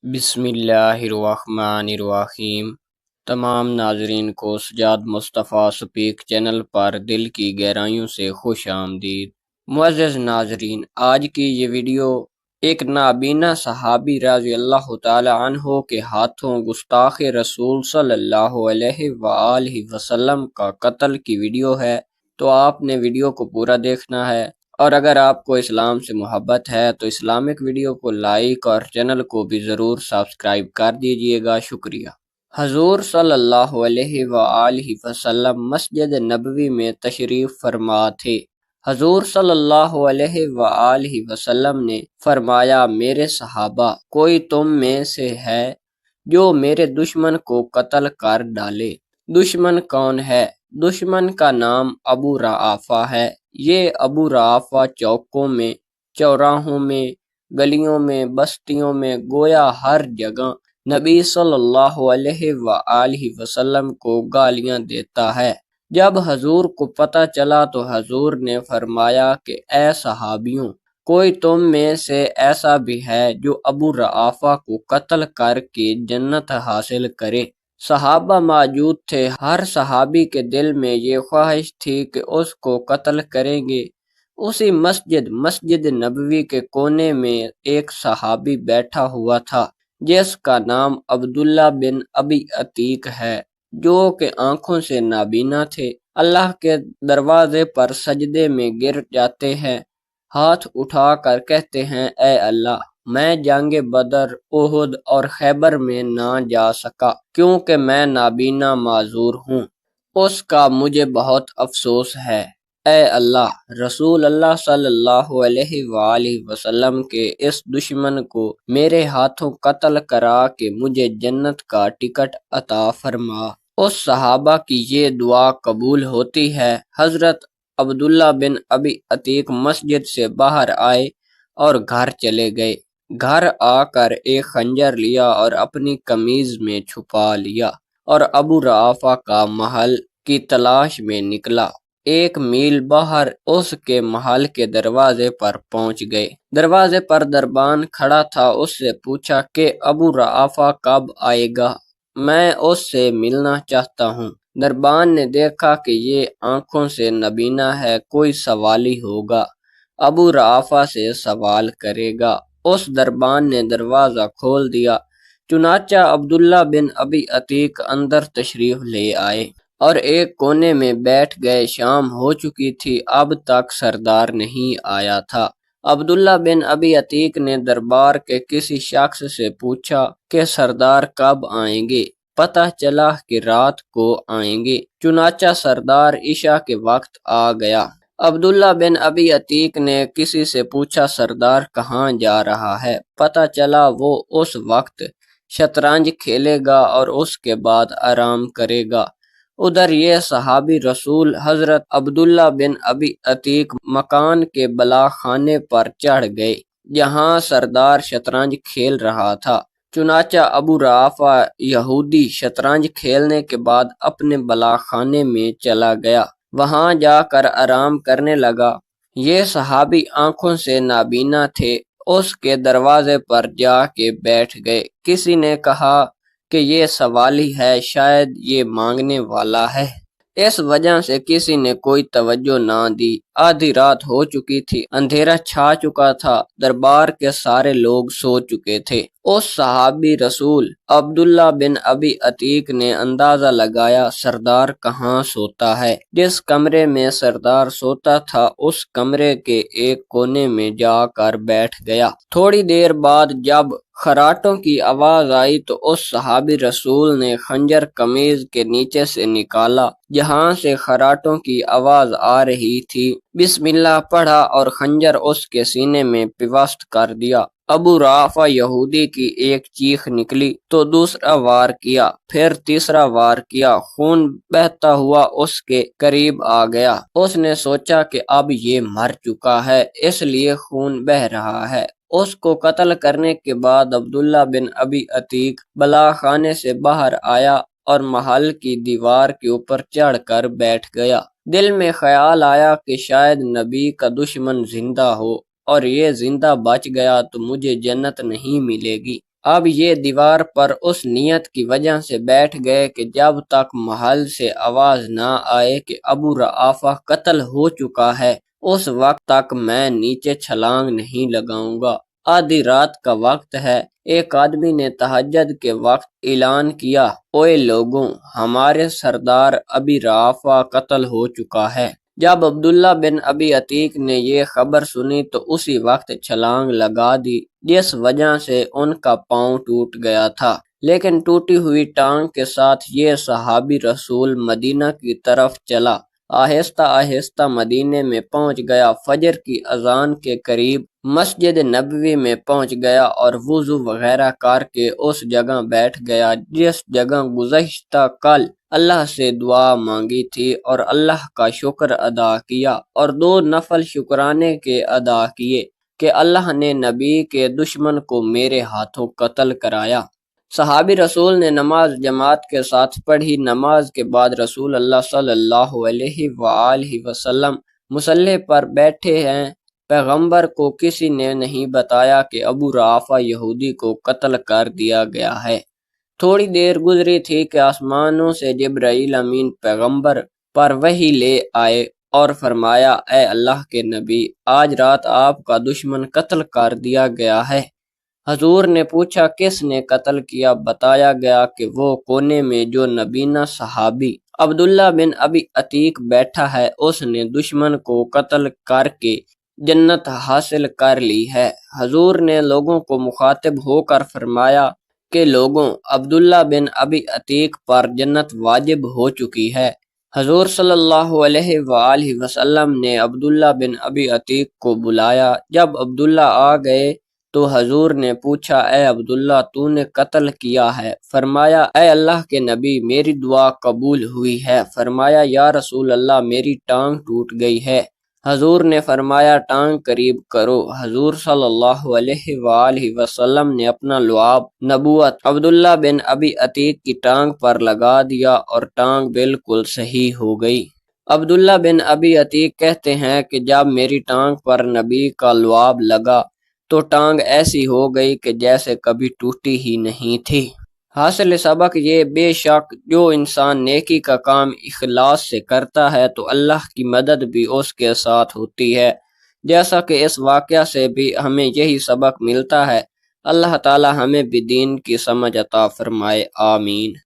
بسم اللہ الرحمن الرحیم۔ تمام ناظرین کو سجاد مصطفیٰ سپیک چینل پر دل کی گہرائیوں سے خوش آمدید۔ معزز ناظرین، آج کی یہ ویڈیو ایک نابینا صحابی رضی اللہ تعالی عنہ کے ہاتھوں گستاخ رسول صلی اللہ علیہ وآلہ وسلم کا قتل کی ویڈیو ہے، تو آپ نے ویڈیو کو پورا دیکھنا ہے، اور اگر آپ کو اسلام سے محبت ہے تو اسلامک ویڈیو کو لائک اور چینل کو بھی ضرور سبسکرائب کر دیجئے گا۔ شکریہ۔ حضور صلی اللہ علیہ وآلہ وسلم مسجد نبوی میں تشریف فرما تھے۔ حضور صلی اللہ علیہ وآلہ وسلم نے فرمایا، میرے صحابہ، کوئی تم میں سے ہے جو میرے دشمن کو قتل کر ڈالے؟ دشمن کون ہے؟ دشمن کا نام ابو رافع ہے۔ یہ ابو رافع چوکوں میں، چوراہوں میں، گلیوں میں، بستیوں میں، گویا ہر جگہ نبی صلی اللہ علیہ وآلہ وسلم کو گالیاں دیتا ہے۔ جب حضور کو پتہ چلا تو حضور نے فرمایا کہ اے صحابیوں، کوئی تم میں سے ایسا بھی ہے جو ابو رافع کو قتل کر کے جنت حاصل کرے؟ صحابہ موجود تھے۔ ہر صحابی کے دل میں یہ خواہش تھی کہ اس کو قتل کریں گے۔ اسی مسجد نبوی کے کونے میں ایک صحابی بیٹھا ہوا تھا جس کا نام عبداللہ بن ابی عتیق ہے، جو کہ آنکھوں سے نابینا تھے۔ اللہ کے دروازے پر سجدے میں گر جاتے ہیں، ہاتھ اٹھا کر کہتے ہیں، اے اللہ، میں جنگ بدر، احد اور خیبر میں نہ جا سکا کیونکہ میں نابینا معذور ہوں۔ اس کا مجھے بہت افسوس ہے۔ اے اللہ، رسول اللہ صلی اللہ علیہ وآلہ وسلم کے اس دشمن کو میرے ہاتھوں قتل کرا کے مجھے جنت کا ٹکٹ عطا فرما۔ اس صحابہ کی یہ دعا قبول ہوتی ہے۔ حضرت عبداللہ بن ابی عتیق مسجد سے باہر آئے اور گھر چلے گئے۔ گھر آ کر ایک خنجر لیا اور اپنی قمیض میں چھپا لیا اور ابو رافع کا محل کی تلاش میں نکلا۔ 1 میل باہر اس کے محل کے دروازے پر پہنچ گئے۔ دروازے پر دربان کھڑا تھا۔ اس سے پوچھا کہ ابو رافع کب آئے گا؟ میں اس سے ملنا چاہتا ہوں۔ دربان نے دیکھا کہ یہ آنکھوں سے نابینا ہے، کوئی سوالی ہوگا، ابو رافع سے سوال کرے گا۔ اس دربان نے دروازہ کھول دیا۔ چنانچہ عبداللہ بن ابی عتیق اندر تشریف لے آئے اور ایک کونے میں بیٹھ گئے۔ شام ہو چکی تھی، اب تک سردار نہیں آیا تھا۔ عبداللہ بن ابی عتیق نے دربار کے کسی شخص سے پوچھا کہ سردار کب آئیں گے؟ پتہ چلا کہ رات کو آئیں گے۔ چنانچہ سردار عشاء کے وقت آ گیا۔ عبداللہ بن ابی عتیق نے کسی سے پوچھا سردار کہاں جا رہا ہے؟ پتہ چلا وہ اس وقت شطرنج کھیلے گا اور اس کے بعد آرام کرے گا۔ ادھر یہ صحابی رسول حضرت عبداللہ بن ابی عتیق مکان کے بلا خانے پر چڑھ گئے جہاں سردار شطرنج کھیل رہا تھا۔ چنانچہ ابو رافع یہودی شطرنج کھیلنے کے بعد اپنے بلا خانے میں چلا گیا، وہاں جا کر آرام کرنے لگا۔ یہ صحابی آنکھوں سے نابینا تھے، اس کے دروازے پر جا کے بیٹھ گئے۔ کسی نے کہا کہ یہ سوالی ہے، شاید یہ مانگنے والا ہے۔ اس وجہ سے کسی نے کوئی توجہ نہ دی۔ آدھی رات ہو چکی تھی، اندھیرا چھا چکا تھا، دربار کے سارے لوگ سو چکے تھے۔ اس صحابی رسول عبداللہ بن ابی عتیق نے اندازہ لگایا سردار کہاں سوتا ہے۔ جس کمرے میں سردار سوتا تھا اس کمرے کے ایک کونے میں جا کر بیٹھ گیا۔ تھوڑی دیر بعد جب خراٹوں کی آواز آئی تو اس صحابی رسول نے خنجر قمیض کے نیچے سے نکالا جہاں سے خراٹوں کی آواز آ رہی تھی، بسم اللہ پڑھا اور خنجر اس کے سینے میں پیوست کر دیا۔ ابو رافع یہودی کی ایک چیخ نکلی تو دوسرا وار کیا، پھر تیسرا وار کیا۔ خون بہتا ہوا اس کے قریب آ گیا۔ اس نے سوچا کہ اب یہ مر چکا ہے، اس لیے خون بہہ رہا ہے۔ اس کو قتل کرنے کے بعد عبداللہ بن ابی عتیق بلا خانے سے باہر آیا اور محل کی دیوار کے اوپر چڑھ کر بیٹھ گیا۔ دل میں خیال آیا کہ شاید نبی کا دشمن زندہ ہو اور یہ زندہ بچ گیا تو مجھے جنت نہیں ملے گی۔ اب یہ دیوار پر اس نیت کی وجہ سے بیٹھ گئے کہ جب تک محل سے آواز نہ آئے کہ ابو رافع قتل ہو چکا ہے اس وقت تک میں نیچے چھلانگ نہیں لگاؤں گا۔ آدھی رات کا وقت ہے، ایک آدمی نے تہجد کے وقت اعلان کیا، اوئے لوگوں، ہمارے سردار ابی رافع قتل ہو چکا ہے۔ جب عبداللہ بن ابی عتیق نے یہ خبر سنی تو اسی وقت چھلانگ لگا دی، جس وجہ سے ان کا پاؤں ٹوٹ گیا تھا۔ لیکن ٹوٹی ہوئی ٹانگ کے ساتھ یہ صحابی رسول مدینہ کی طرف چلا، آہستہ آہستہ مدینے میں پہنچ گیا، فجر کی اذان کے قریب مسجد نبوی میں پہنچ گیا اور وضو وغیرہ کر کے اس جگہ بیٹھ گیا جس جگہ گزشتہ کل اللہ سے دعا مانگی تھی، اور اللہ کا شکر ادا کیا اور 2 نفل شکرانے کے ادا کیے کہ اللہ نے نبی کے دشمن کو میرے ہاتھوں قتل کرایا۔ صحابی رسول نے نماز جماعت کے ساتھ پڑھی۔ نماز کے بعد رسول اللہ صلی اللہ علیہ وآلہ وسلم مصلی پر بیٹھے ہیں۔ پیغمبر کو کسی نے نہیں بتایا کہ ابو رافع یہودی کو قتل کر دیا گیا ہے۔ تھوڑی دیر گزری تھی کہ آسمانوں سے جبرائیل امین پیغمبر پر وحی لے آئے اور فرمایا، اے اللہ کے نبی، آج رات آپ کا دشمن قتل کر دیا گیا ہے۔ حضور نے پوچھا کس نے قتل کیا؟ بتایا گیا کہ وہ کونے میں جو نبینا صحابی عبداللہ بن ابی عتیق بیٹھا ہے اس نے دشمن کو قتل کر کے جنت حاصل کر لی ہے۔ حضور نے لوگوں کو مخاطب ہو کر فرمایا کہ لوگوں، عبداللہ بن ابی عتیق پر جنت واجب ہو چکی ہے۔ حضور صلی اللہ علیہ وآلہ وسلم نے عبداللہ بن ابی عتیق کو بلایا۔ جب عبداللہ آ گئے تو حضور نے پوچھا، اے عبداللہ، تو نے قتل کیا ہے؟ فرمایا، اے اللہ کے نبی، میری دعا قبول ہوئی ہے۔ فرمایا، یا رسول اللہ، میری ٹانگ ٹوٹ گئی ہے۔ حضور نے فرمایا، ٹانگ قریب کرو۔ حضور صلی اللہ علیہ وآلہ وسلم نے اپنا لعاب نبوت عبداللہ بن ابی عتیق کی ٹانگ پر لگا دیا اور ٹانگ بالکل صحیح ہو گئی۔ عبداللہ بن ابی عتیق کہتے ہیں کہ جب میری ٹانگ پر نبی کا لعاب لگا تو ٹانگ ایسی ہو گئی کہ جیسے کبھی ٹوٹی ہی نہیں تھی۔ حاصل سبق یہ، بے شک جو انسان نیکی کا کام اخلاص سے کرتا ہے تو اللہ کی مدد بھی اس کے ساتھ ہوتی ہے، جیسا کہ اس واقعہ سے بھی ہمیں یہی سبق ملتا ہے۔ اللہ تعالی ہمیں بھی دین کی سمجھ عطا فرمائے، آمین۔